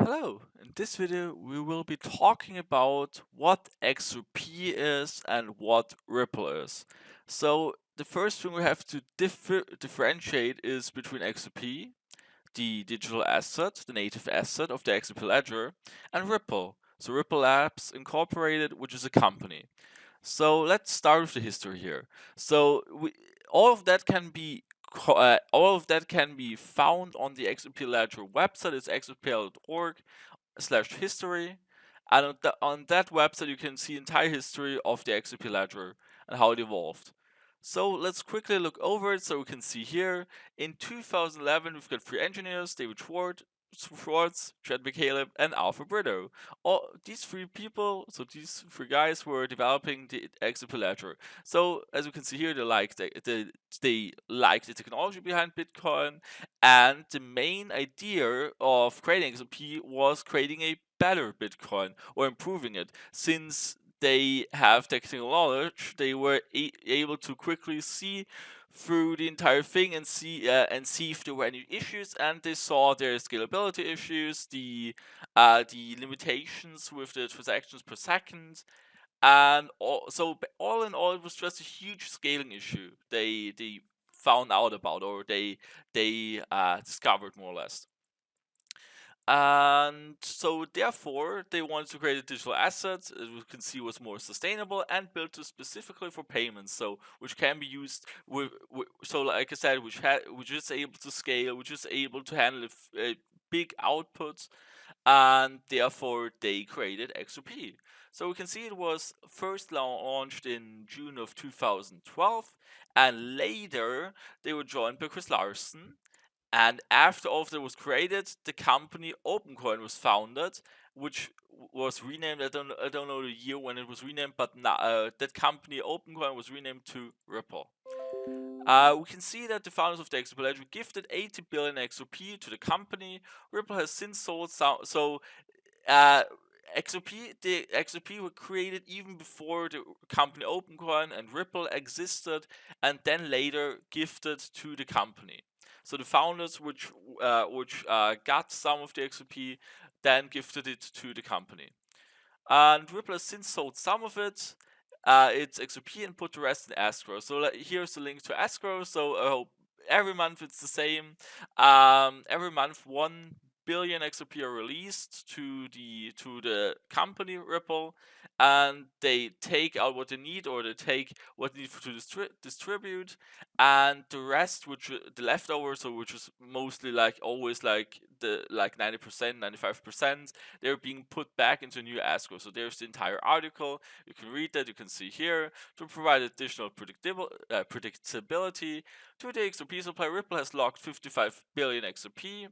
Hello, in this video we will be talking about what XRP is and what Ripple is. So the first thing we have to differentiate is between XRP, the digital asset, the native asset of the XRP ledger, and Ripple. So Ripple Labs Incorporated, which is a company. So let's start with the history here. So all of that can be found on the XRP Ledger website. It's xrp.org/history, and on that website you can see entire history of the XRP Ledger and how it evolved. So let's quickly look over it. So we can see here in 2011 we've got three engineers: David Schwartz, Chad McCaleb, and Alpha Brito. All these three people, so these three guys were developing the XRP Ledger. So as you can see here, they liked the technology behind Bitcoin, and the main idea of creating XRP was creating a better Bitcoin or improving it. Since they have technical knowledge, they were able to quickly see through the entire thing and see if there were any issues, and they saw their scalability issues, the limitations with the transactions per second, and all in all, it was just a huge scaling issue they found out about, or they discovered more or less. And so therefore they wanted to create a digital asset, as we can see, was more sustainable and built specifically for payments, so which can be used with so like I said, which is able to scale, which is able to handle big outputs, and therefore they created XRP. So we can see it was first launched in June of 2012, and later they were joined by Chris Larson. And after all of that was created, the company OpenCoin was founded, which was renamed. I don't know the year when it was renamed, but that company OpenCoin was renamed to Ripple. We can see that the founders of the XRP Ledger gifted 80 billion XRP to the company. Ripple has since sold some. So the XRP were created even before the company OpenCoin and Ripple existed, and then later gifted to the company. So the founders, which got some of the XRP, then gifted it to the company. And Ripple has since sold some of it. It's XRP, and put the rest in escrow. So here's the link to escrow. So every month it's the same. Every month 1 billion XRP are released to the company Ripple, and they take out what they need, or they take what they need to distribute, and the rest, the leftovers, so which is mostly like always like the 90%, 95%, they're being put back into new escrow. So there's the entire article. You can read that. You can see here, to provide additional predictability to the XRP supply, Ripple has locked 55 billion XRP.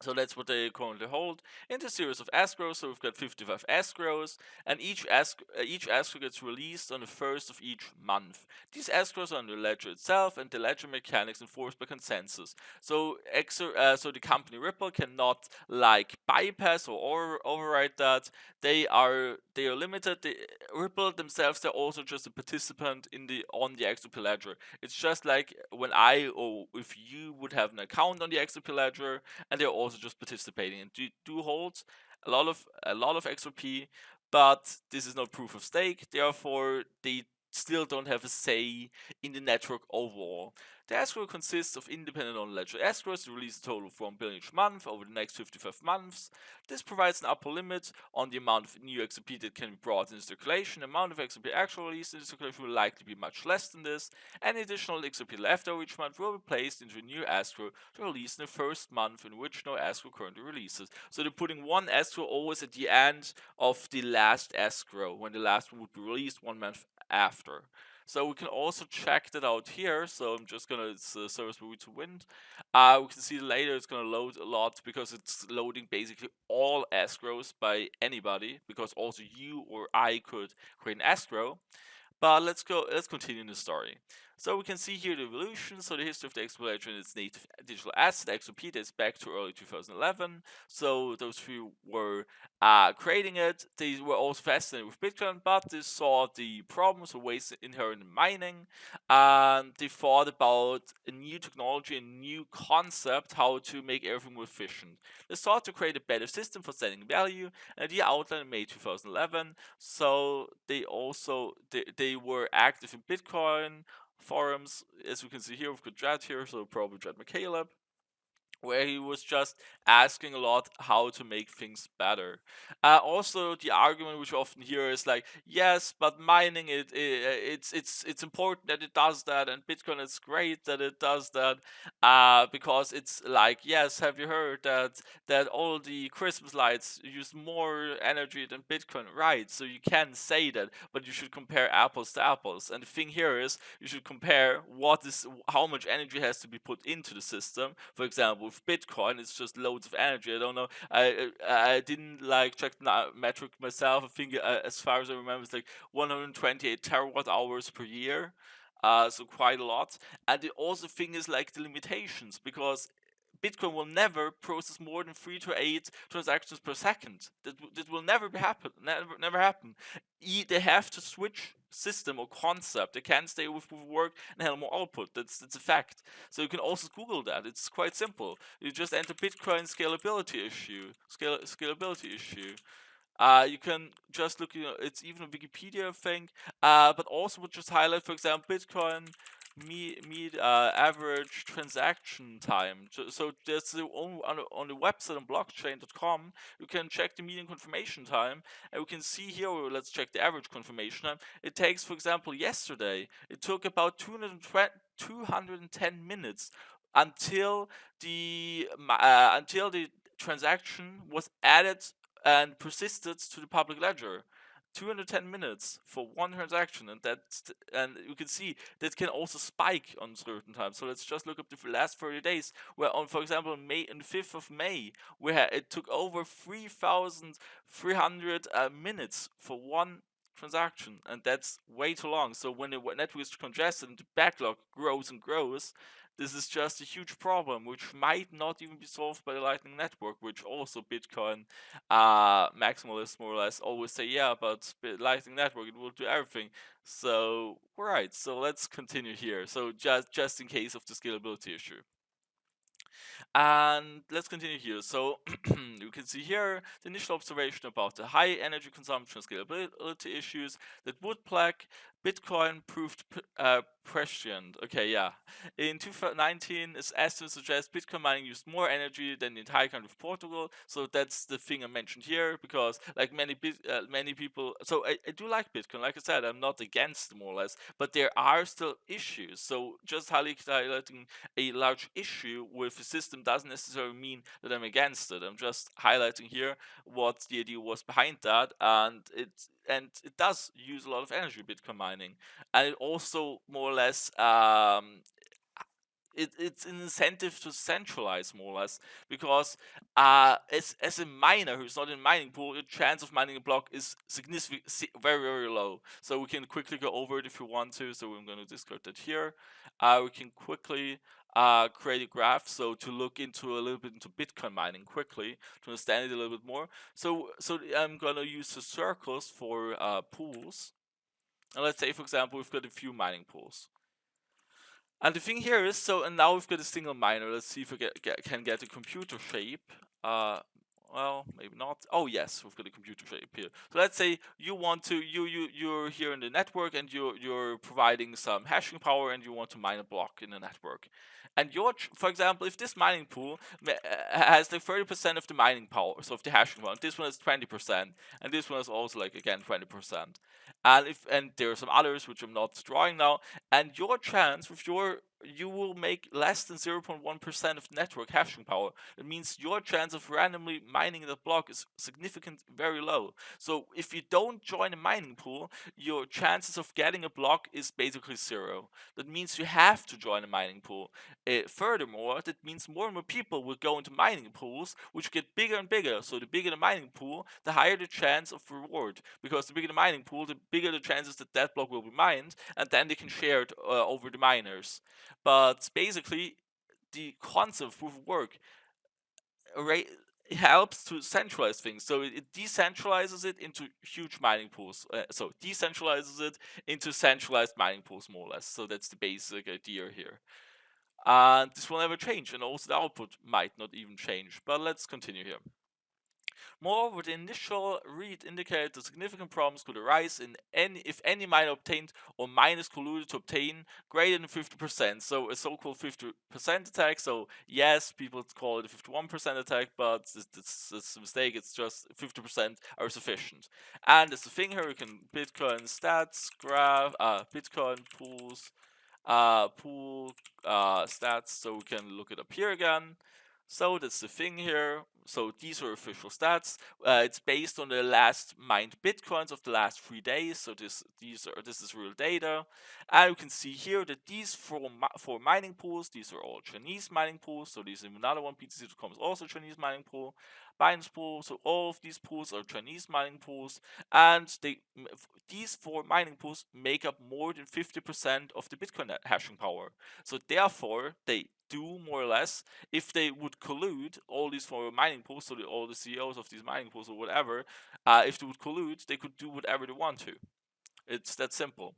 So that's what they currently hold in the series of escrows. So we've got 55 escrows, and each escrow gets released on the first of each month. These escrows are on the ledger itself, and the ledger mechanics enforced by consensus. So so the company Ripple cannot like bypass or override that. They are limited. Ripple themselves, they're also just a participant on the XRP ledger. It's just like when I or if you would have an account on the XRP ledger, and they're also just participating, and do hold a lot of XRP, but this is not proof of stake. Therefore, they still don't have a say in the network overall. The escrow consists of independent on-ledger escrows to release a total of 1 billion each month over the next 55 months. This provides an upper limit on the amount of new XRP that can be brought into circulation. The amount of XRP actually released into circulation will likely be much less than this. Any additional XRP left over each month will be placed into a new escrow to release in the first month in which no escrow currently releases. So they're putting one escrow always at the end of the last escrow, when the last one would be released 1 month after. So we can also check that out here. So I'm just gonna, it's a service for to Wind. We can see later it's gonna load a lot, because it's loading basically all escrows by anybody, because also you or I could create an escrow. But let's continue the story. So we can see here the evolution. So the history of the XRP ledger and its native digital asset XRP dates back to early 2011. So those who were creating it, they were also fascinated with Bitcoin, but they saw the problems or ways inherent in mining, and they thought about a new technology, a new concept, how to make everything more efficient. They sought to create a better system for setting value, and the outline in May 2011. So they were active in Bitcoin forums, as we can see here. We've got Jad here, so probably Jad McCaleb, where he was just asking a lot how to make things better. Also, the argument which we often hear is like, yes, but mining it's important that it does that, and Bitcoin is great that it does that, because it's like, yes, have you heard that all the Christmas lights use more energy than Bitcoin? Right, so you can say that, but you should compare apples to apples. And the thing here is, you should compare how much energy has to be put into the system. For example, with Bitcoin, it's just loads of energy. I don't know. I didn't like check the metric myself. I think as far as I remember, it's like 128 terawatt hours per year. So quite a lot. And the also thing is like the limitations, because Bitcoin will never process more than 3 to 8 transactions per second. That will never happen. Never happen. They have to switch system or concept. They can't stay with work and handle more output. That's a fact. So you can also Google that. It's quite simple. You just enter Bitcoin scalability issue. Scalability issue. You can just look, it's even a Wikipedia thing, but also would just highlight, for example, Bitcoin average transaction time. So there's on the website on blockchain.com, you can check the median confirmation time, and we can see here, let's check the average confirmation time. It takes, for example, yesterday, it took about 210 minutes until the transaction was added and persisted to the public ledger. 210 minutes for one transaction, and you can see that can also spike on certain times. So let's just look up the last 30 days, where on, for example, on the 5th of May, where it took over 3,300 minutes for one transaction, and that's way too long. So when the network is congested and the backlog grows and grows, this is just a huge problem, which might not even be solved by the Lightning Network, which also Bitcoin maximalists more or less always say, yeah, but Lightning Network, it will do everything. So, right, so let's continue here. So just in case of the scalability issue. And let's continue here. So you can see here the initial observation about the high energy consumption scalability issues that would plague Bitcoin proved prescient. Okay, yeah. In 2019, its estimates suggest Bitcoin mining used more energy than the entire country of Portugal. So that's the thing I mentioned here, because like many people. So I do like Bitcoin. Like I said, I'm not against more or less, but there are still issues. So just highlighting a large issue with the system doesn't necessarily mean that I'm against it. I'm just highlighting here what the idea was behind that, and it does use a lot of energy, Bitcoin mining, and it also more or less it's an incentive to centralize more or less, because as a miner who's not in mining pool, the chance of mining a block is significant, very low. So we can quickly go over it if you want to. So I'm going to discard that here. We can quickly create a graph, so to look into a little bit into Bitcoin mining quickly to understand it a little bit more. So I'm going to use the circles for pools, and let's say, for example, we've got a few mining pools. And the thing here is, and now we've got a single miner. Let's see if we can get a computer shape. Well, maybe not. Oh yes, we've got a computer shape here. So let's say you want to, you're here in the network, and you're providing some hashing power, and you want to mine a block in the network. And for example, if this mining pool has like 30% of the mining power, so of the hashing power, and this one is 20%, and this one is also like again 20%. And there are some others which I'm not drawing now, and your chance with you will make less than 0.1% of network hashing power. It means your chance of randomly mining that block is significant, very low. So if you don't join a mining pool, your chances of getting a block is basically zero. That means you have to join a mining pool. Furthermore, that means more and more people will go into mining pools, which get bigger and bigger. So the bigger the mining pool, the higher the chance of reward. Because the bigger the mining pool, the bigger the chances that that block will be mined, and then they can share it over the miners. But basically, the concept of proof of work it helps to centralize things. So it decentralizes it into huge mining pools. So decentralizes it into centralized mining pools, more or less. So that's the basic idea here. And this will never change, and also the output might not even change. But let's continue here. Moreover, the initial read indicated that significant problems could arise if any miner obtained or miners colluded to obtain greater than 50%. So a so-called 50% attack. So yes, people call it a 51% attack, but it's a mistake. It's just 50% are sufficient. And as the thing here, you can Bitcoin stats graph, Bitcoin pools, pool stats. So we can look it up here again. So that's the thing here. So these are official stats. It's based on the last mined bitcoins of the last 3 days. So this is real data, and you can see here that these four mining pools. These are all Chinese mining pools. So this is another one. BTC.com is also a Chinese mining pool. Binance pool. So all of these pools are Chinese mining pools, and these four mining pools make up more than 50% of the Bitcoin hashing power. So therefore, they do more or less, if they would collude all these four mining pools, so all the CEOs of these mining pools or whatever, if they would collude, they could do whatever they want to. It's that simple.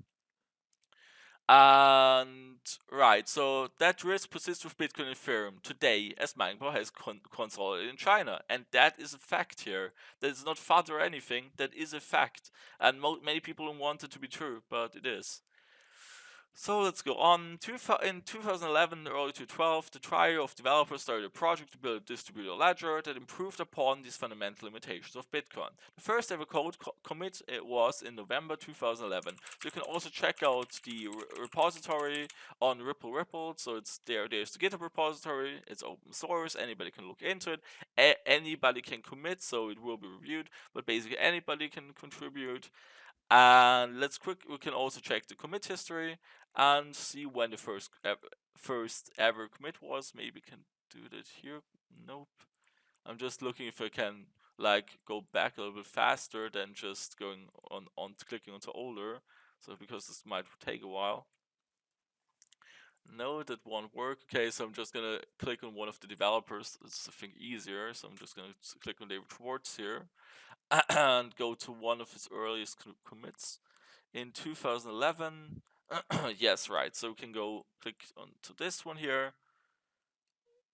And right, so that risk persists with Bitcoin and Ethereum today, as mining power has consolidated in China, and that is a fact here. That is not FUD or anything. That is a fact, and many people don't want it to be true, but it is. So let's go on. In 2011, early 2012, the trio of developers started a project to build a distributed ledger that improved upon these fundamental limitations of Bitcoin. The first ever code commit was in November 2011. So you can also check out the repository on Ripple. So it's there's the GitHub repository. It's open source. Anybody can look into it. Anybody can commit, so it will be reviewed. But basically, anybody can contribute. And we can also check the commit history and see when the first ever commit was. Maybe can do that here. Nope. I'm just looking if I can like go back a little bit faster than just going on clicking onto older. So because this might take a while. No, that won't work. Okay, so I'm just gonna click on one of the developers. It's I think easier. So I'm just gonna click on David Schwartz here and go to one of his earliest commits in 2011. Yes, right. So we can go click onto this one here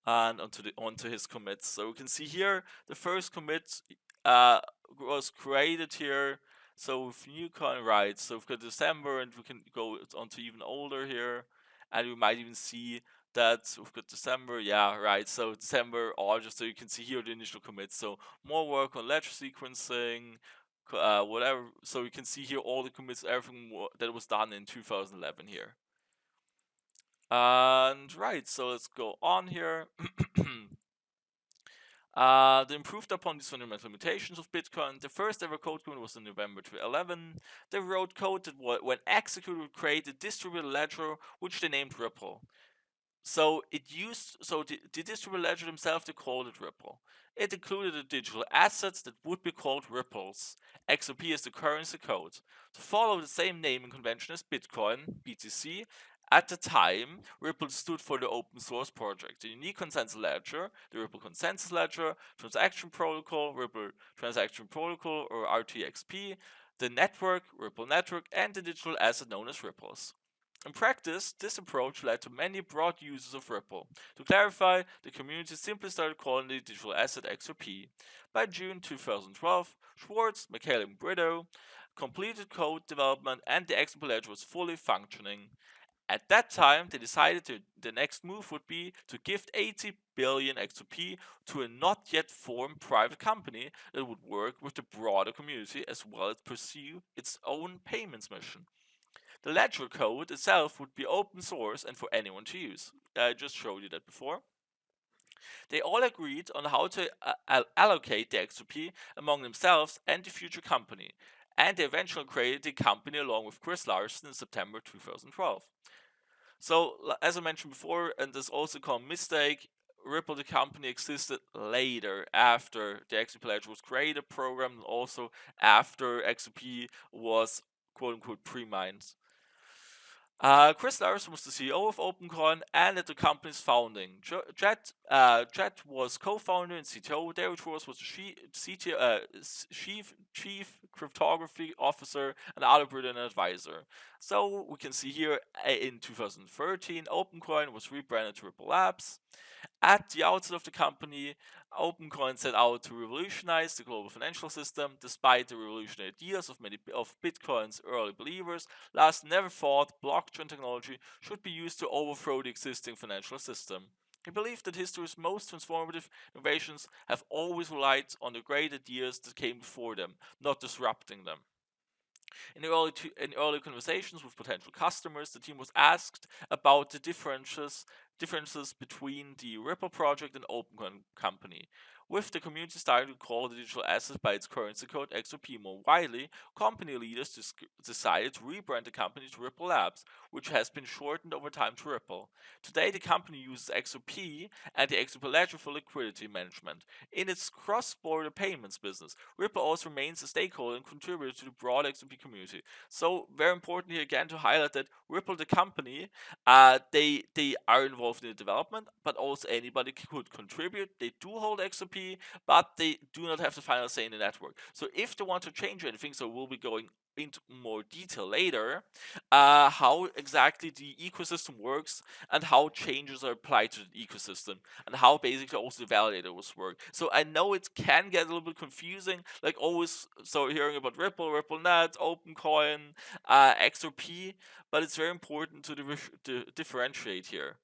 and onto his commits. So we can see here the first commit was created here. So with new coin, right? So we've got December, and we can go onto even older here, and we might even see that we've got December. Yeah, right. So December, August. So you can see here the initial commits. So more work on ledger sequencing, whatever. So you can see here all the commits, everything that was done in 2011 here. And right, so let's go on here. They improved upon these fundamental limitations of Bitcoin. The first ever code commit was in November 2011. They wrote code that, when executed, would create a distributed ledger, which they named Ripple. So the distributed ledger themselves, they called it Ripple. It included a digital assets that would be called Ripples. XRP is the currency code. To follow the same naming convention as Bitcoin, BTC, at the time, Ripple stood for the open source project, the unique consensus ledger, the Ripple Consensus Ledger, Transaction Protocol, Ripple Transaction Protocol or RTXP, the network, Ripple Network, and the digital asset known as Ripples. In practice, this approach led to many broad uses of Ripple. To clarify, the community simply started calling the digital asset XRP. By June 2012, Schwartz, Michael, and Brito completed code development and the XRP ledger was fully functioning. At that time, they decided the next move would be to gift 80 billion XRP to a not yet formed private company that would work with the broader community as well as pursue its own payments mission. The ledger code itself would be open source and for anyone to use. I just showed you that before. They all agreed on how to allocate the XRP among themselves and the future company, and they eventually created the company along with Chris Larsen in September 2012. So, as I mentioned before, and this also called mistake, Ripple, the company, existed later after the XRP ledger was created, programmed, and also after XRP was quote unquote pre-mined. Chris Larsen was the CEO of OpenCoin and at the company's founding. Jet was co-founder and CTO. David Schwartz was the chief cryptography officer and other brilliant advisor. So we can see here in 2013, OpenCoin was rebranded to Ripple Labs. At the outset of the company, OpenCoin set out to revolutionize the global financial system. Despite the revolutionary ideas of many of Bitcoin's early believers, Larsen never thought blockchain technology should be used to overthrow the existing financial system. He believed that history's most transformative innovations have always relied on the great ideas that came before them, not disrupting them. In early conversations with potential customers, the team was asked about the differences between the Ripple project and OpenCoin company. With the community starting to call the digital asset by its currency code XRP more widely, company leaders decided to rebrand the company to Ripple Labs, which has been shortened over time to Ripple. Today, the company uses XRP and the XRP ledger for liquidity management. In its cross-border payments business, Ripple also remains a stakeholder and contributor to the broad XRP community. So, very important here again to highlight that Ripple, the company, they are involved in the development, but also anybody could contribute. They do hold XRP, but they do not have the final say in the network. So if they want to change anything, so we'll be going into more detail later, how exactly the ecosystem works and how changes are applied to the ecosystem and how basically also the validators work. So I know it can get a little bit confusing, like always, so hearing about Ripple, RippleNet, OpenCoin, XRP, but it's very important to differentiate here.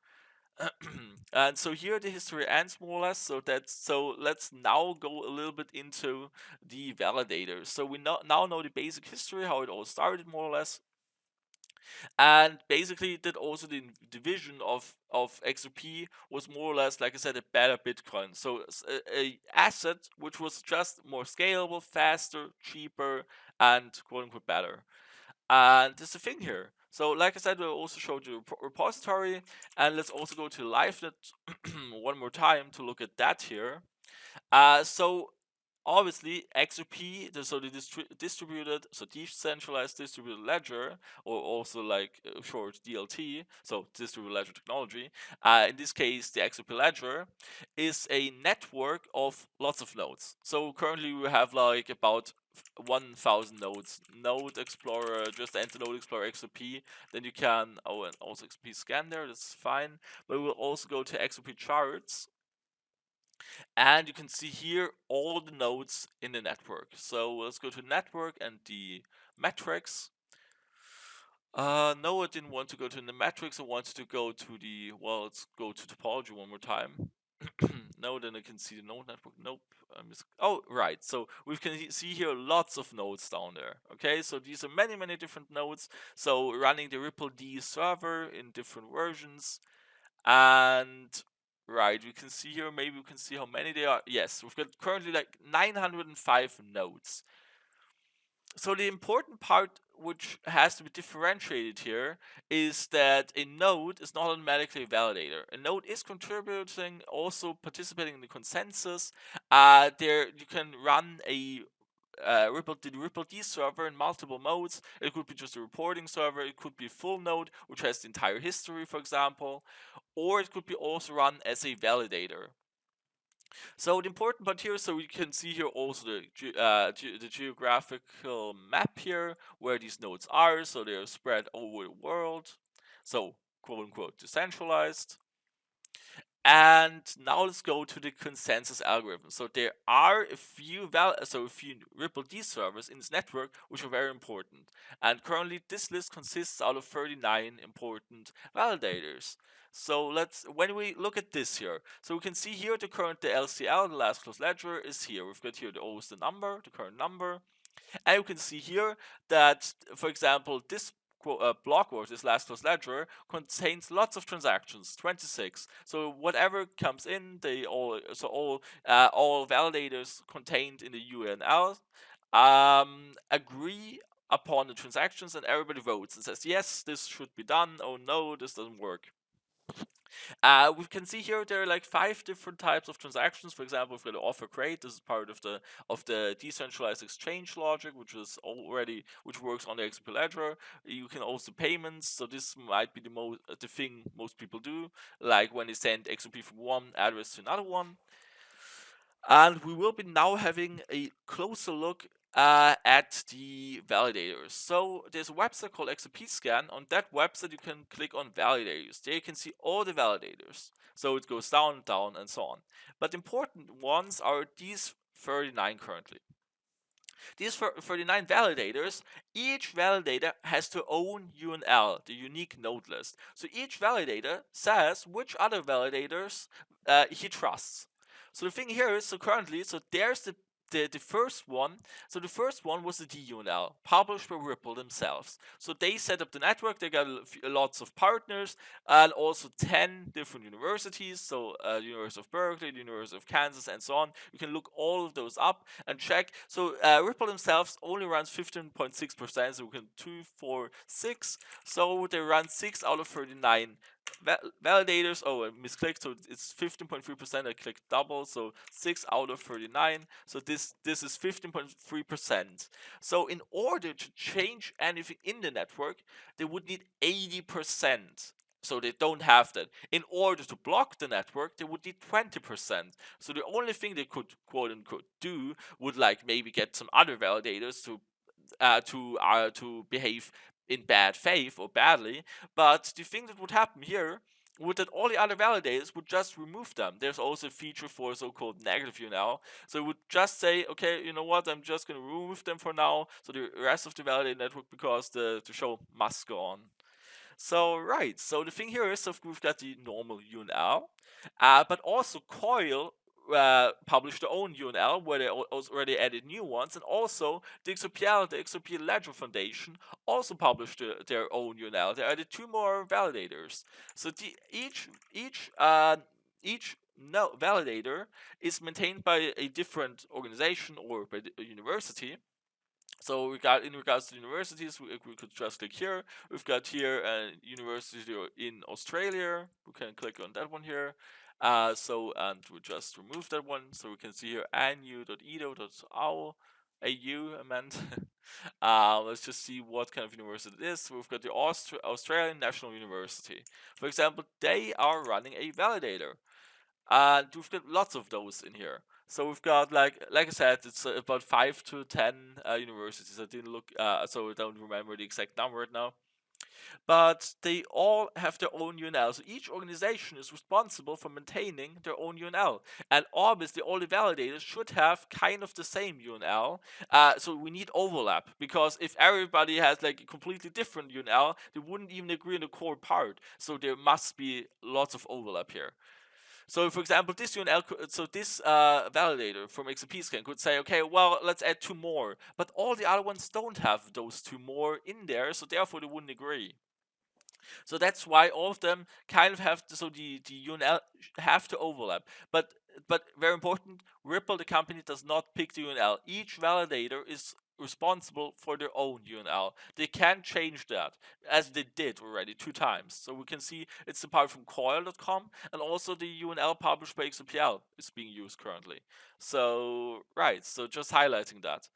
And so here the history ends more or less. So let's now go a little bit into the validators. So we now know the basic history, how it all started more or less, and basically that also the division of XRP was more or less, like I said, a better Bitcoin. So a asset which was just more scalable, faster, cheaper, and quote unquote better. And there's the thing here. So, like I said, we'll also show the repository, and let's also go to LiveNet one more time to look at that here. So obviously XRP, so the distributed, so decentralized distributed ledger, or also like short DLT, so distributed ledger technology. In this case, the XRP ledger is a network of lots of nodes. So currently we have like about 1,000 nodes. Node Explorer, just enter Node Explorer XRP, then you can, oh, and also XRP scan there, that's fine. But we'll also go to XRP charts, and you can see here all the nodes in the network. So let's go to network and the metrics. No, I didn't want to go to the metrics. I wanted to go to the, well, let's go to topology one more time. No, then I can see the node network. Nope. Oh, right. So we can see here lots of nodes down there. Okay, so these are many different nodes. So running the Ripple D server in different versions. And right, we can see here, maybe we can see how many they are. Yes, we've got currently like 905 nodes. So the important part which has to be differentiated here is that a node is not automatically a validator. A node is contributing, also participating in the consensus. There you can run a the Ripple D server in multiple modes. It could be just a reporting server, it could be a full node which has the entire history, for example, or it could be also run as a validator. So the important part here, so we can see here also the geographical map here where these nodes are. So they are spread over the world. So quote unquote decentralized. And now let's go to the consensus algorithm. So there are a few Ripple D servers in this network which are very important. And currently this list consists out of 39 important validators. So when we look at this here, so we can see here the LCL, the last closed ledger, is here. We've got here the number, the current number. And you can see here that, for example, this block, or this last closed ledger, contains lots of transactions, 26. So whatever comes in, all validators contained in the UNL agree upon the transactions, and everybody votes and says yes, this should be done. Oh no, this doesn't work. We can see here there are like 5 different types of transactions. For example, we've got the offer create. This is part of the decentralized exchange logic, which works on the XRP ledger. You can also payments. So this might be the thing most people do, like when they send XRP from one address to another one. And we will be now having a closer look at the validators. So there's a website called XRP Scan. On that website, you can click on validators. There you can see all the validators. So it goes down, down, and so on. But important ones are these 39 currently. These 39 validators, each validator has their own UNL, the unique node list. So each validator says which other validators he trusts. So the thing here is, so currently, so there's the first one. So the first one was the DUNL, published by Ripple themselves. So they set up the network. They got lots of partners and also 10 different universities. So University of Berkeley, the University of Kansas, and so on. You can look all of those up and check. So Ripple themselves only runs 15.6%. So we can 2, 4, 6. So they run 6 out of 39 validators. Oh, I misclicked, so it's 15.3%. I clicked double, so 6 out of 39. So this is 15.3%. So in order to change anything in the network, they would need 80%. So they don't have that. In order to block the network, they would need 20%. So the only thing they could, quote unquote, do would like maybe get some other validators to behave in bad faith or badly. But the thing that would happen here would that all the other validators would just remove them. There's also a feature for so-called negative UNL. So it would just say, okay, you know what, I'm just going to remove them for now. So the rest of the validator network, because the show must go on. So right, so the thing here is, so we've got the normal UNL, but also Coil published their own UNL where they already added new ones, and also the XRP Ledger Foundation, also published their own UNL. They added 2 more validators. So each validator is maintained by a different organization or by a university. So in regards to universities, we could just click here. We've got here a university in Australia. We can click on that one here. And we just remove that one. So we can see here anu.edo.au. I meant. Let's just see what kind of university it is. So we've got the Australian National University. For example, they are running a validator. And we've got lots of those in here. So we've got like I said, it's about 5 to 10 universities. I didn't look, so I don't remember the exact number right now. But they all have their own UNL. So each organization is responsible for maintaining their own UNL. And obviously, all the validators should have kind of the same UNL. So we need overlap, because if everybody has like a completely different UNL, they wouldn't even agree on the core part. So there must be lots of overlap here. So, for example, this UNL, so this validator from XRP Scan could say, okay, well, let's add 2 more, but all the other ones don't have those 2 more in there, so therefore they wouldn't agree. So that's why all of them kind of have to, so the UNL have to overlap. But very important, Ripple, the company, does not pick the UNL. Each validator is responsible for their own UNL. They can change that, as they did already 2 times. So we can see it's apart from coil.com, and also the UNL published by XRPL is being used currently. So right, so just highlighting that.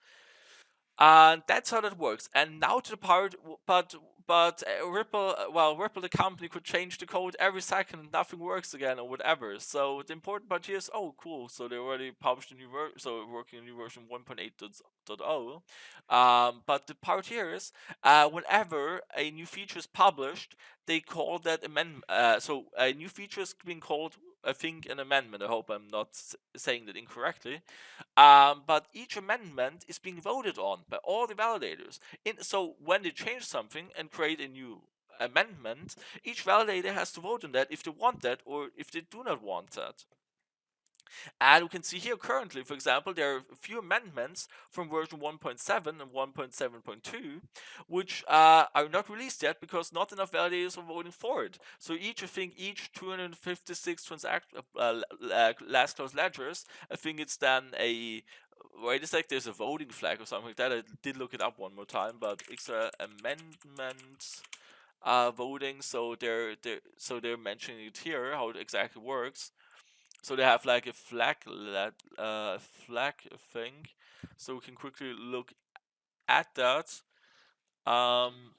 And that's how that works. And now to the part, but Ripple, Ripple the company could change the code every second and nothing works again or whatever. So the important part here is, oh cool, so they already published a new version, so working on new version 1.8.0. But the part here is, whenever a new feature is published, they call that amendment. So a new feature is being called, I think, an amendment. I hope I'm not saying that incorrectly. But each amendment is being voted on by all the validators. So when they change something and create a new amendment, each validator has to vote on that if they want that or if they do not want that. And we can see here currently, for example, there are a few amendments from version 1.7 and 1.7.2, which are not released yet because not enough validators are voting for it. So I think each 256 last close ledgers, I think it's then a wait a sec, there's a voting flag or something like that. I did look it up one more time, but extra amendments voting. So they're mentioning it here how it exactly works. So they have like a flag thing, so we can quickly look at that. Um,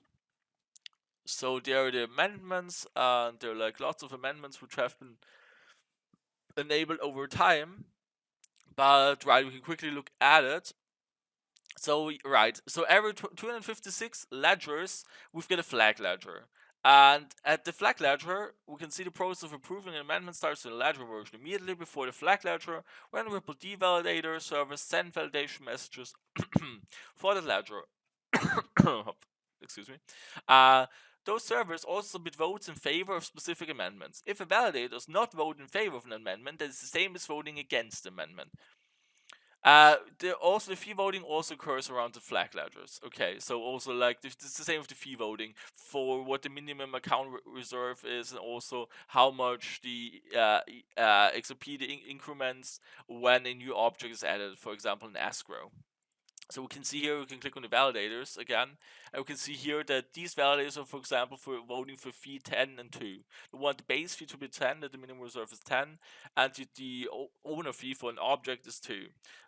so there are the amendments, and there are like lots of amendments which have been enabled over time. But right, we can quickly look at it. So right, so every 256 ledgers, we've got a flag ledger. And at the flag ledger, we can see the process of approving an amendment starts in the ledger version immediately before the flag ledger, when Ripple devalidator servers send validation messages for the ledger. Excuse me. Uh, those servers also submit votes in favor of specific amendments. If a validator does not vote in favor of an amendment, that is the same as voting against the amendment. The fee voting also occurs around the flag ledgers. Okay, so also like it's the same with the fee voting for what the minimum account reserve is, and also how much the XRP increments when a new object is added. For example, in escrow. So we can see here, we can click on the validators again, and we can see here that these validators are, for example, for voting for fee 10 and 2. We want the base fee to be 10, that the minimum reserve is 10, and the owner fee for an object is 2.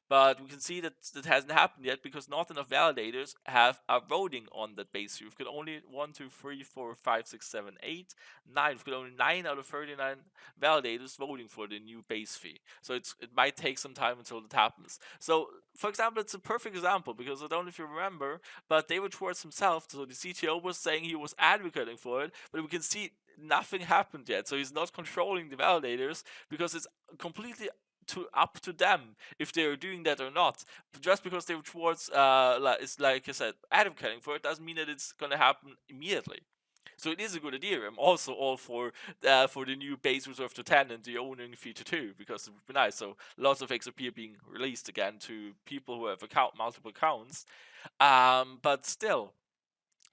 But we can see that that hasn't happened yet because not enough validators are voting on that base fee. We've got only 1, 2, 3, 4, 5, 6, 7, 8, 9. We've got only 9 out of 39 validators voting for the new base fee. So it might take some time until that happens. So, for example, it's a perfect example because I don't know if you remember, but David Schwartz himself, so the CTO, was saying he was advocating for it, but we can see nothing happened yet. So he's not controlling the validators because it's completely up to them if they are doing that or not. Just because David Schwartz is, like I said, advocating for it doesn't mean that it's going to happen immediately. So it is a good idea. I'm also all for the new base reserve to 10 and the owning fee to 2 because it would be nice. So lots of XRP are being released again to people who have multiple accounts. But still,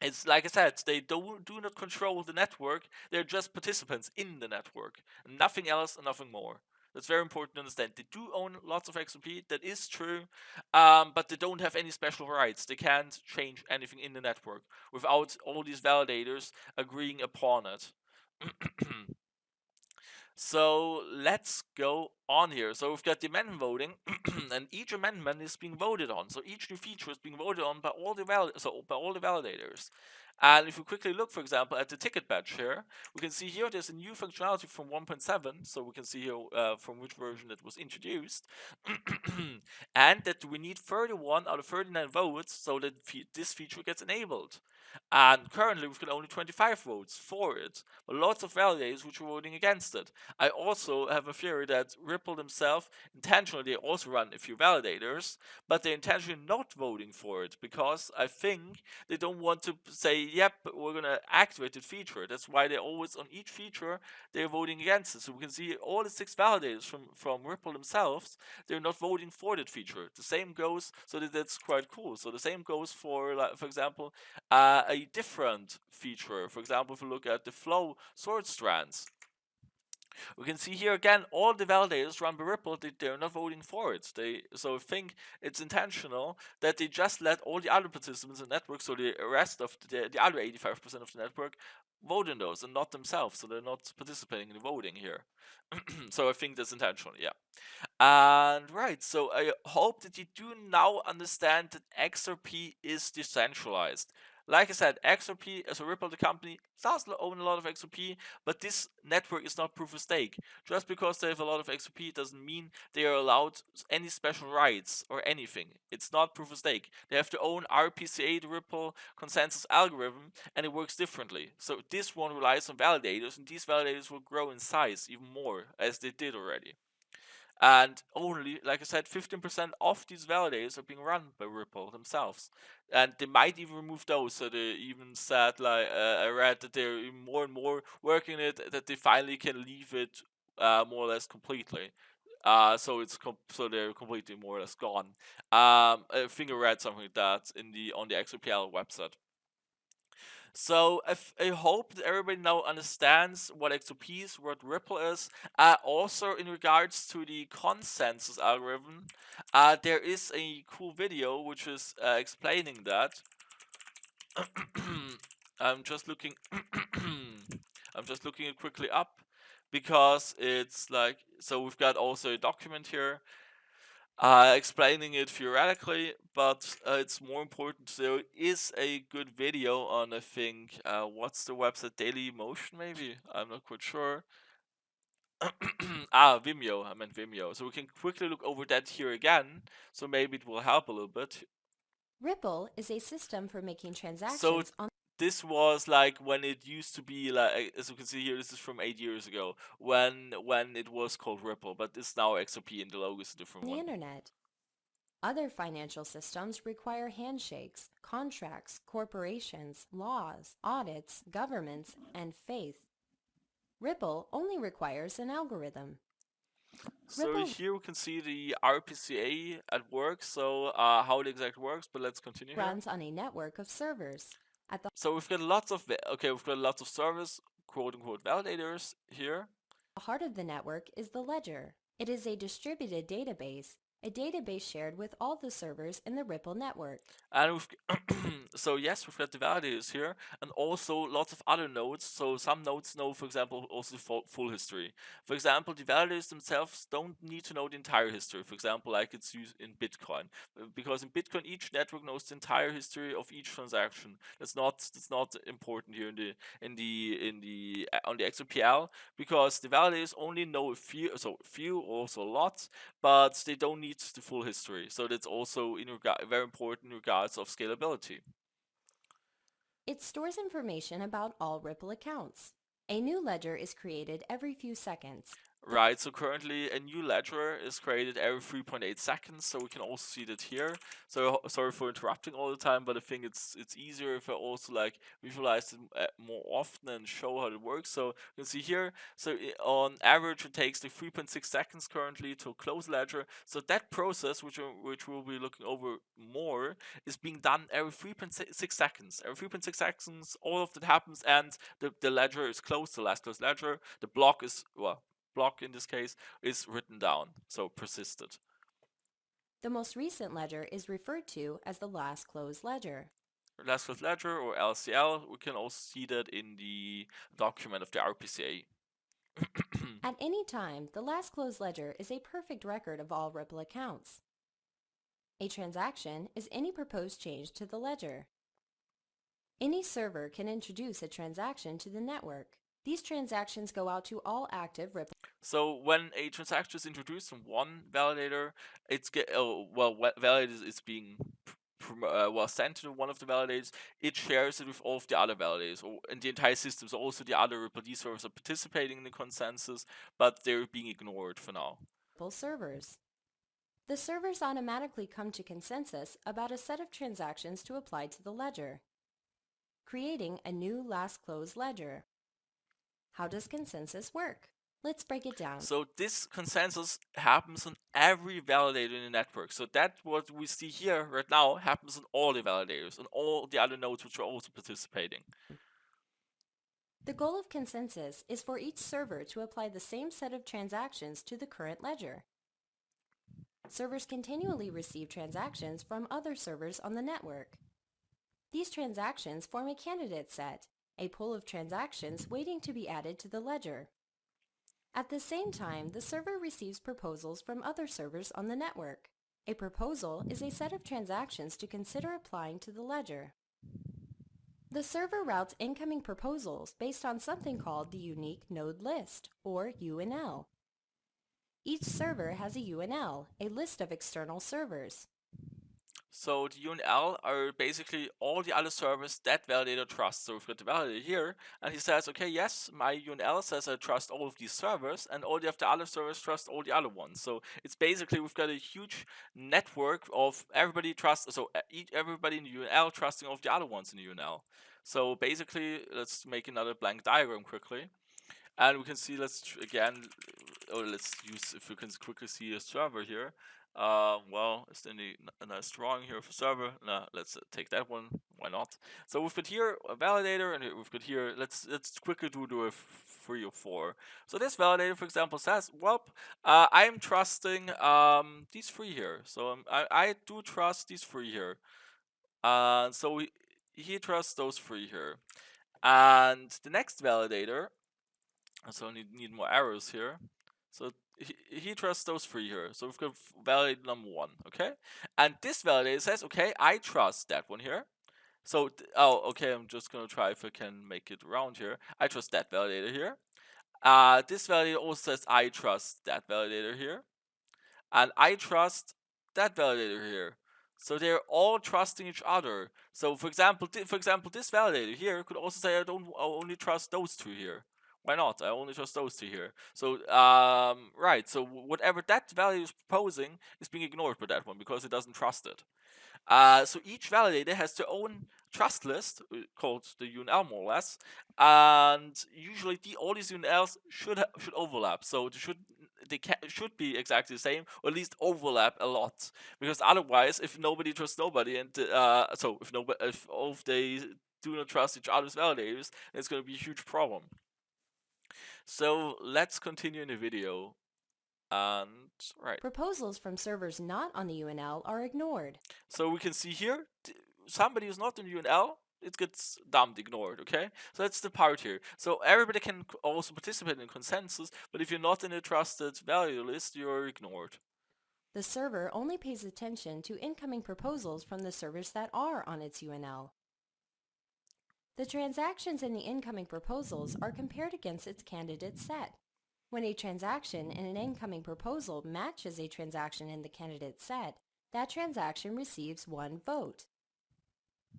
it's like I said, they do not control the network. They're just participants in the network. Nothing else and nothing more. That's very important to understand. They do own lots of XRP, that is true, but they don't have any special rights. They can't change anything in the network without all these validators agreeing upon it. So let's go on here. So we've got the amendment voting, and each amendment is being voted on. So each new feature is being voted on by all the validators. And if we quickly look, for example, at the ticket badge here, we can see here there's a new functionality from 1.7. So we can see here from which version it was introduced, and that we need 31 out of 39 votes so that this feature gets enabled. And currently we've got only 25 votes for it, but lots of validators which are voting against it. I also have a theory that Ripple themselves intentionally also run a few validators, but they're intentionally not voting for it because I think they don't want to say, yep, we're gonna activate the feature. That's why they're always on each feature they're voting against it. So we can see all the 6 validators from Ripple themselves, they're not voting for that feature. The same goes, so that's quite cool. So the same goes for, like, for example, a different feature. For example, if we look at the flow sort strands, we can see here again all the validators run by Ripple, they're not voting for it. So I think it's intentional that they just let all the other participants in the network, so the rest of the other 85% of the network, vote in those and not themselves. So they're not participating in the voting here. So I think that's intentional, yeah. And right, so I hope that you do now understand that XRP is decentralized. Like I said, XRP as a Ripple the company does own a lot of XRP, but this network is not proof of stake. Just because they have a lot of XRP doesn't mean they are allowed any special rights or anything. It's not proof of stake. They have their own RPCA, the Ripple consensus algorithm, and it works differently. So this one relies on validators, and these validators will grow in size even more, as they did already. And only, like I said, 15% of these validators are being run by Ripple themselves. And they might even remove those. So they even said, like, I read that they're more and more working it, that they finally can leave it more or less completely. So so they're completely more or less gone. I think I read something like that on the XRPL website. So I hope that everybody now understands what XRP is, what Ripple is. Also, in regards to the consensus algorithm, there is a cool video which is explaining that. I'm just looking. I'm just looking it quickly up because it's like, so we've got also a document here explaining it theoretically, but it's more important. There is a good video on, I think, what's the website? Daily Motion, maybe? I'm not quite sure. Vimeo. I meant Vimeo. So we can quickly look over that here again. So maybe it will help a little bit. Ripple is a system for making So transactions on this was like when it used to be like, as you can see here, this is from 8 years ago when it was called Ripple, but it's now XRP and the logo is a different the one. internet. Other financial systems require handshakes, contracts, corporations, laws, audits, governments, and faith. Ripple only requires an algorithm. So Ripple here we can see the RPCA at work, so how it exactly works, but let's continue here. runs on a network of servers. At So we've got lots of, we've got lots of servers, quote unquote validators here. the heart of the network is the ledger. It is a distributed database, a database shared with all the servers in the Ripple network. And we've, so yes, we've got the validators here, and also lots of other nodes. So some nodes know, for example, also full history. For example, the validators themselves don't need to know the entire history. For example, like it's used in Bitcoin, because in Bitcoin each network knows the entire history of each transaction. That's not important here in the on the XRPL, because the validators only know a few, also a lot, but they don't need the full history. So that's also very important in regards of scalability. It stores information about all Ripple accounts. A new ledger is created every few seconds. Right, so currently a new ledger is created every 3.8 seconds, so we can also see that here. So sorry for interrupting all the time, but I think it's easier if I also like visualize it more often and show how it works. So you can see here, so on average it takes like 3.6 seconds currently to close ledger. So that process, which we'll be looking over more, is being done every 3.6 seconds. Every 3.6 seconds, all of that happens, and the ledger is closed, the last closed ledger. The block is, well, block in this case is written down, so persisted. The most recent ledger is referred to as the last closed ledger. Last closed ledger, or LCL, we can also see that in the document of the RPCA. At any time, the last closed ledger is a perfect record of all Ripple accounts. A transaction is any proposed change to the ledger. Any server can introduce a transaction to the network. These transactions go out to all active Ripple. So when a transaction is introduced from one validator, validator is being sent to one of the validators, it shares it with all of the other validators, and the entire system. So also the other Ripple servers are participating in the consensus, but they're being ignored for now. servers. The servers automatically come to consensus about a set of transactions to apply to the ledger, creating a new last closed ledger. How does consensus work? Let's break it down. So this consensus happens on every validator in the network. So that what we see here right now happens on all the validators and all the other nodes which are also participating. The goal of consensus is for each server to apply the same set of transactions to the current ledger. Servers continually receive transactions from other servers on the network. These transactions form a candidate set, a pool of transactions waiting to be added to the ledger. At the same time, the server receives proposals from other servers on the network. A proposal is a set of transactions to consider applying to the ledger. The server routes incoming proposals based on something called the Unique Node List, or UNL. Each server has a UNL, a list of external servers. So the UNL are basically all the other servers that validator trusts. So we've got the validator here, and he says, okay, yes, my UNL says I trust all of these servers, and all of the other servers trust all the other ones. So it's basically, we've got a huge network of everybody trusts, so everybody in the UNL trusting all of the other ones in the UNL. So basically, let's make another blank diagram quickly. And we can see, let's again let's use, if you can quickly see a server here. Well, is there a nice drawing here for server? No, let's take that one. Why not? So we've got here a validator, and we've got here. Let's quickly do a 3 or 4. So this validator, for example, says, well, I'm trusting these 3 here. So I do trust these 3 here. So he trusts those 3 here. And the next validator, so I need more arrows here. So he trusts those 3 here. So we've got validator number 1, okay? And this validator says, okay, I trust that one here. So, okay, I'm just gonna try if I can make it around here. I trust that validator here. This validator also says I trust that validator here. And I trust that validator here. So they're all trusting each other. So for example, this validator here could also say I only trust those 2 here. Why not? I only trust those 2 here. So right. So whatever that value is proposing is being ignored by that one because it doesn't trust it. So each validator has their own trust list, called the UNL more or less, and usually all these UNLs should overlap. So they should be exactly the same, or at least overlap a lot. Because otherwise, if nobody trusts nobody, and so if all of they do not trust each other's validators, then it's going to be a huge problem. So let's continue in the video. And right. Proposals from servers not on the UNL are ignored. So we can see here, somebody who's not in UNL, it gets dumped, ignored, okay? So that's the part here. So everybody can also participate in consensus, but if you're not in a trusted value list, you're ignored. The server only pays attention to incoming proposals from the servers that are on its UNL. The transactions in the incoming proposals are compared against its candidate set. When a transaction in an incoming proposal matches a transaction in the candidate set, that transaction receives 1 vote.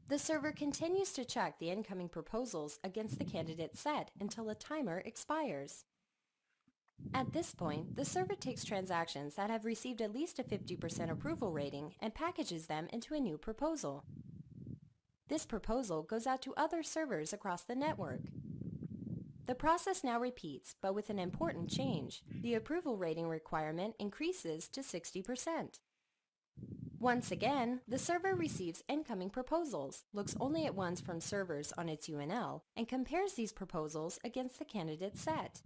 The server continues to check the incoming proposals against the candidate set until a timer expires. At this point, the server takes transactions that have received at least a 50% approval rating and packages them into a new proposal. This proposal goes out to other servers across the network. The process now repeats, but with an important change. The approval rating requirement increases to 60%. Once again, the server receives incoming proposals, looks only at ones from servers on its UNL, and compares these proposals against the candidate set.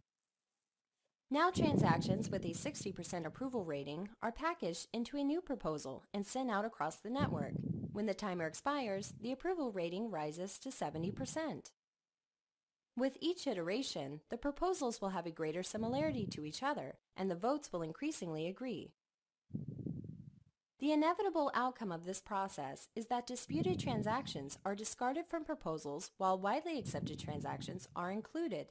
Now transactions with a 60% approval rating are packaged into a new proposal and sent out across the network. When the timer expires, the approval rating rises to 70%. With each iteration, the proposals will have a greater similarity to each other, and the votes will increasingly agree. The inevitable outcome of this process is that disputed transactions are discarded from proposals while widely accepted transactions are included.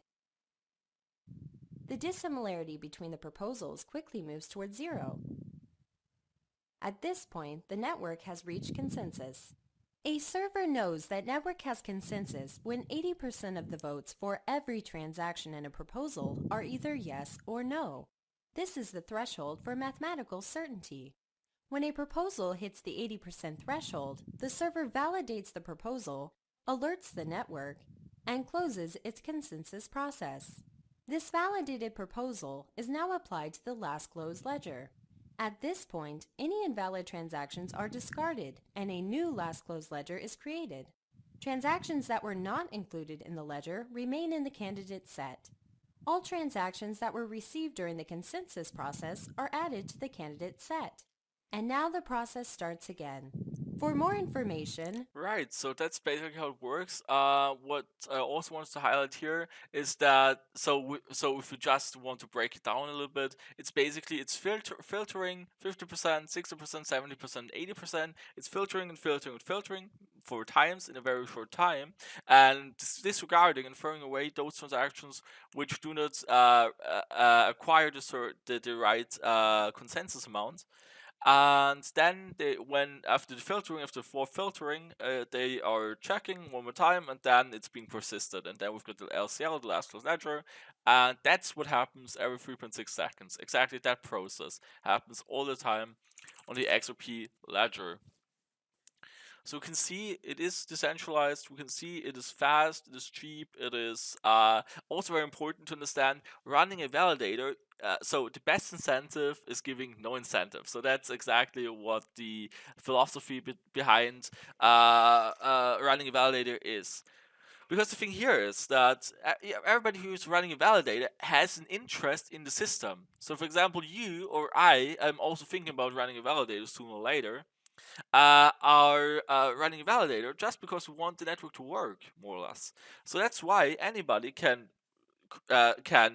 The dissimilarity between the proposals quickly moves towards 0. At this point, the network has reached consensus. A server knows that network has consensus when 80% of the votes for every transaction in a proposal are either yes or no. This is the threshold for mathematical certainty. When a proposal hits the 80% threshold, the server validates the proposal, alerts the network, and closes its consensus process. This validated proposal is now applied to the last closed ledger. At this point, any invalid transactions are discarded and a new last closed ledger is created. Transactions that were not included in the ledger remain in the candidate set. All transactions that were received during the consensus process are added to the candidate set. And now the process starts again. For more information... Right, so that's basically how it works. What I also want to highlight here is that, so if you just want to break it down a little bit, it's basically, it's filtering 50%, 60%, 70%, 80%. It's filtering and filtering and filtering for times in a very short time, and disregarding and throwing away those transactions which do not acquire the right consensus amount. And then after the filtering, after 4 filtering, they are checking one more time, and then it's being persisted. And then we've got the LCL, the last closed ledger, and that's what happens every 3.6 seconds. Exactly that process happens all the time on the XRP ledger. So we can see it is decentralized. We can see it is fast, it is cheap, it is also very important to understand running a validator. So the best incentive is giving no incentive. So that's exactly what the philosophy behind running a validator is. Because the thing here is that everybody who's running a validator has an interest in the system. So, for example, you or I am also thinking about running a validator sooner or later. Are running a validator just because we want the network to work, more or less. So that's why anybody can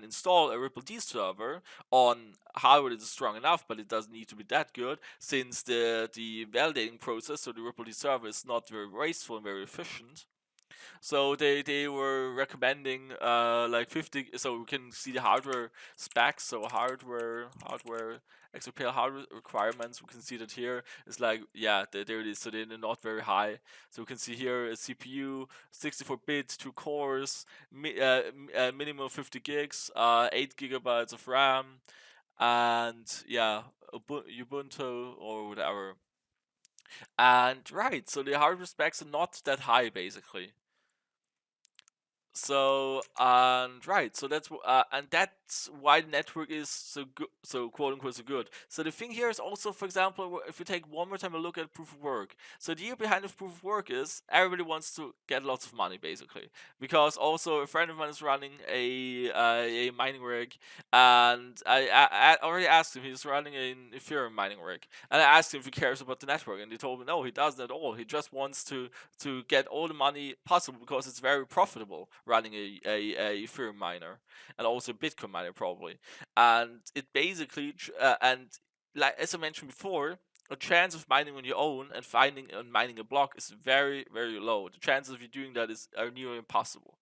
install a Ripple D server on hardware that is strong enough, but it doesn't need to be that good, since the validating process, so the Ripple D server, is not very wasteful and very efficient. So they were recommending like 50. So we can see the hardware specs. So hardware XRP hardware requirements. We can see that here is like, yeah, there it is. So they're not very high. So we can see here a CPU, 64 bits, 2 cores, minimum 50 gigs, 8 gigabytes of RAM, and yeah, Ubuntu or whatever. And right, so the hardware specs are not that high basically. So and right, so that's why the network is so good, so quote unquote so good. So the thing here is also, for example, if you take one more time a look at proof of work. So the idea behind the proof of work is everybody wants to get lots of money basically, because also a friend of mine is running a mining rig, and I already asked him. He's running an Ethereum mining rig, and I asked him if he cares about the network, and he told me no, he doesn't at all. He just wants to get all the money possible because it's very profitable running a Ethereum miner and also a Bitcoin miner probably. And it basically and like as I mentioned before, a chance of mining on your own and finding and mining a block is very very low. The chances of you doing that are nearly impossible,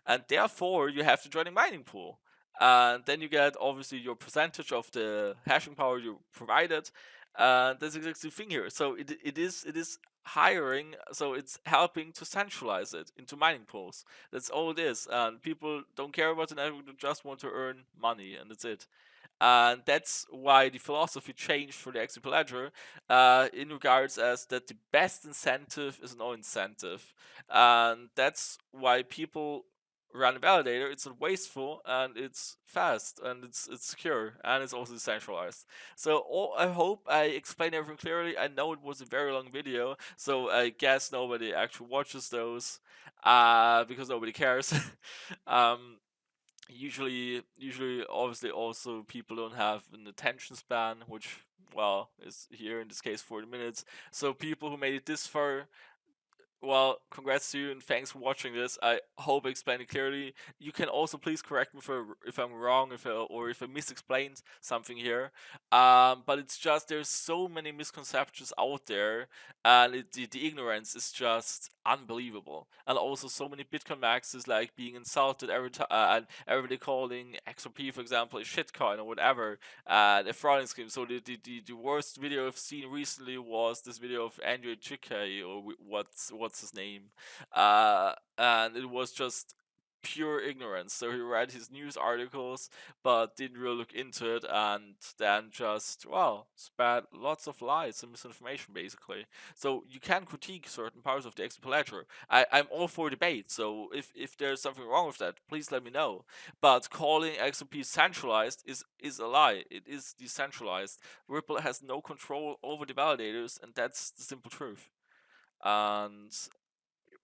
and therefore you have to join a mining pool. And then you get obviously your percentage of the hashing power you provided. And that's exactly the thing here. So it is hiring, so it's helping to centralize it into mining pools. That's all it is. And people don't care about the network, they just want to earn money, and that's it. And that's why the philosophy changed for the XRP ledger, in regards as that the best incentive is no incentive. And that's why people run a validator. It's not wasteful, and it's fast, and it's secure, and it's also decentralized. So I hope I explained everything clearly. I know it was a very long video, so I guess nobody actually watches those, because nobody cares. um, usually obviously also people don't have an attention span, which, well, is here in this case 40 minutes. So people who made it this far, well, congrats to you and thanks for watching this. I hope I explained it clearly. You can also please correct me if I'm wrong, or if I misexplained something here. But it's just there's so many misconceptions out there, and the ignorance is just unbelievable. And also so many Bitcoin maxes like being insulted every time, and everybody calling XRP, for example, a shitcoin or whatever, a frauding scheme. So the worst video I've seen recently was this video of Andrew Chike, or what's his name, and it was just pure ignorance. So he read his news articles, but didn't really look into it, and then just, well, spread lots of lies and misinformation basically. So you can critique certain parts of the XP ledger. I'm all for debate. So if there's something wrong with that, please let me know. But calling XRP centralized is a lie. It is decentralized. Ripple has no control over the validators, and that's the simple truth. And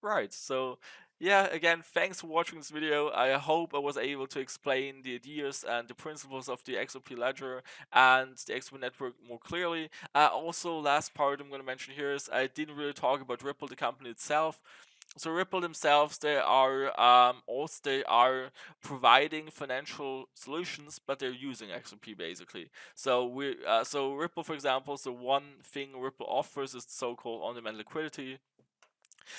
right, so yeah, again, thanks for watching this video. I hope I was able to explain the ideas and the principles of the XRP ledger and the XRP network more clearly. Also, last part I'm going to mention here is I didn't really talk about Ripple, the company itself. So Ripple themselves, they are providing financial solutions, but they're using XRP basically. So Ripple, for example, so one thing Ripple offers is so-called on-demand liquidity.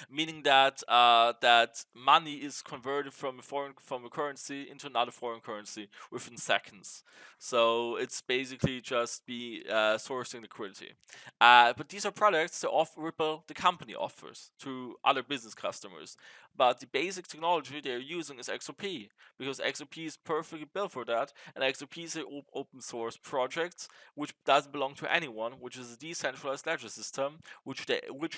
meaning that that money is converted from a currency into another foreign currency within seconds. So it's basically just be sourcing liquidity. But these are products that Ripple, the company, offers to other business customers. But the basic technology they're using is XRP, because XRP is perfectly built for that, and XRP is an open source project which doesn't belong to anyone, which is a decentralized ledger system, which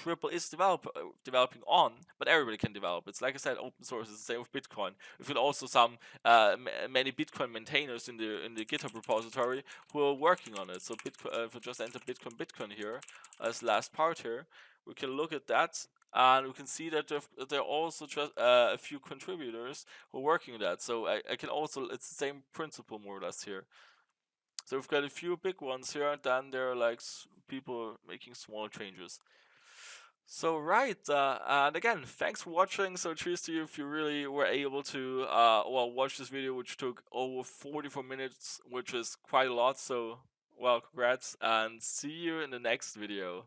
Ripple is developing on, but everybody can develop. It's like I said, open source is the same with Bitcoin. We've got also some many Bitcoin maintainers in the GitHub repository who are working on it. So Bitcoin, if we just enter Bitcoin here as last part here, we can look at that. And we can see that there are also just a few contributors who are working on that. So I can also, it's the same principle more or less here. So we've got a few big ones here, and then there are like people making small changes. So right, and again, thanks for watching. So cheers to you if you really were able to watch this video, which took over 44 minutes, which is quite a lot. So well, congrats, and see you in the next video.